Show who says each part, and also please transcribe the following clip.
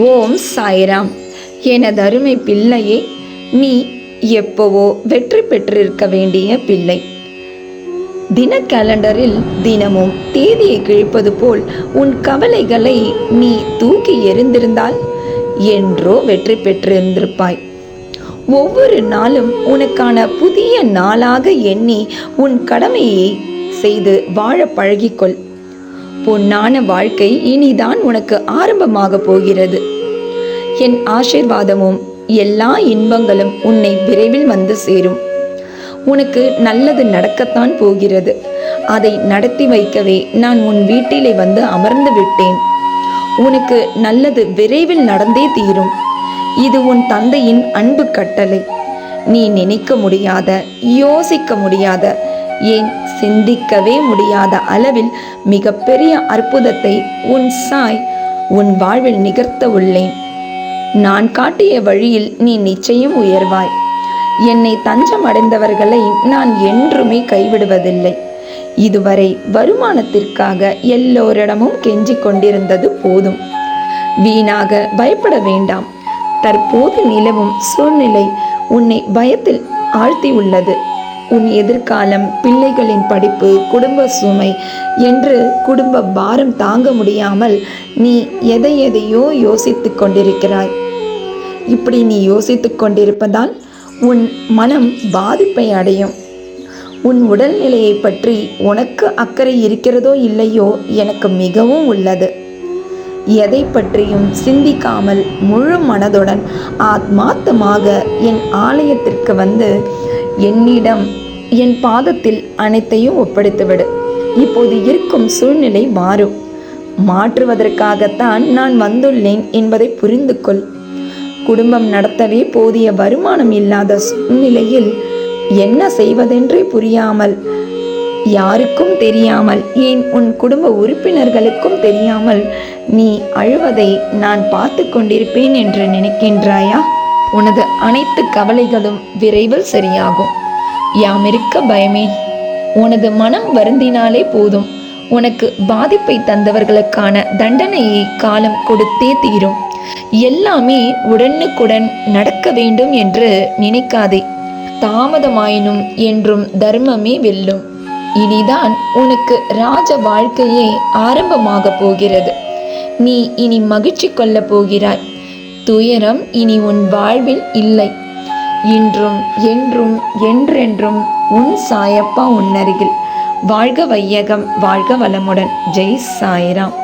Speaker 1: ஓம் சாய்ராம். எனது அருமை பிள்ளையே, நீ எப்போவோ வெற்றி பெற்றிருக்க வேண்டிய பிள்ளை. தின கேலண்டரில் தினமும் தேதியை கிழிப்பது போல் உன் கவலைகளை நீ தூக்கி எறிந்திருந்தால் என்றோ வெற்றி பெற்றிருந்திருப்பாய். ஒவ்வொரு நாளும் உனக்கான புதிய நாளாக எண்ணி உன் கடமையை செய்து வாழ பழகிக்கொள். பொன்னான வாழ்க்கை இனிதான் உனக்கு ஆரம்பமாக போகிறது. என் ஆசீர்வாதமும் எல்லா இன்பங்களும் உன்னை விரைவில் வந்து சேரும். உனக்கு நல்லது நடக்கத்தான் போகிறது. அதை நடத்தி வைக்கவே நான் உன் வீட்டிலே வந்து அமர்ந்து விட்டேன். உனக்கு நல்லது விரைவில் நடந்தே தீரும். இது உன் தந்தையின் அன்பு கட்டளை. நீ நினைக்க முடியாத, யோசிக்க முடியாத, ஏன் சிந்திக்கவே முடியாத அளவில் மிகப்பெரிய அற்புதத்தை உன் சாய் உன் வாழ்வில் நிகழ்த்த உள்ளேன். நான் காட்டிய வழியில் நீ நிச்சயம் உயர்வாய். என்னை தஞ்சம் அடைந்தவர்களை நான் என்றுமே கைவிடுவதில்லை. இதுவரை வருமானத்திற்காக எல்லோரிடமும் கெஞ்சிக் கொண்டிருந்தது போதும். வீணாக பயப்பட வேண்டாம். தற்போது நிலவும் சூழ்நிலை உன்னை பயத்தில் ஆழ்த்தி உள்ளது. உன் எதிர்காலம், பிள்ளைகளின் படிப்பு, குடும்ப சுமை என்று குடும்ப பாரம் தாங்க முடியாமல் நீ எதையோ யோசித்து கொண்டிருக்கிறாய். இப்படி நீ யோசித்து கொண்டிருப்பதால் உன் மனம் பாதிப்பை அடையும். உன் உடல்நிலையை பற்றி உனக்கு அக்கறை இருக்கிறதோ இல்லையோ, எனக்கு மிகவும் உள்ளது. எதை பற்றியும் சிந்திக்காமல் முழு மனதுடன் ஆத்மார்த்தமாக என் ஆலயத்திற்கு வந்து என்னிடம் என் பாதத்தில் அனைத்தையும் ஒப்படைத்துவிடு. இப்போது இருக்கும் சூழ்நிலை மாறும். மாற்றுவதற்காகத்தான் நான் வந்துள்ளேன் என்பதை புரிந்து கொள். குடும்பம் நடத்தவே போதிய வருமானம் இல்லாத சூழ்நிலையில் என்ன செய்வதென்றே புரியாமல், யாருக்கும் தெரியாமல், ஏன் உன் குடும்ப உறுப்பினர்களுக்கும் தெரியாமல் நீ அழுவதை நான் பார்த்து கொண்டிருப்பேன் என்று நினைக்கின்றாயா? உனது அனைத்து கவலைகளும் விரைவில் சரியாகும். யாமிருக்க பயமேன். உனது மனம் வருந்தினாலே போதும். உனக்கு பாதிப்பை தந்தவர்களுக்கான தண்டனையை காலம் கொடுத்தே தீரும். எல்லாமே உடனுக்குடன் நடக்க வேண்டும் என்று நினைக்காதே. தாமதமாயினும் என்றும் தர்மமே வெல்லும். இனிதான் உனக்கு ராஜ வாழ்க்கையே ஆரம்பமாக போகிறது. நீ இனி மகிழ்ச்சி கொள்ள போகிறாய். துயரம் இனி உன் வாழ்வில் இல்லை. இன்றும் என்றும் என்றென்றும் உன் சாயப்பா உன்னருகில். வாழ்க வையகம், வாழ்க வளமுடன். ஜெய் சாய்ராம்.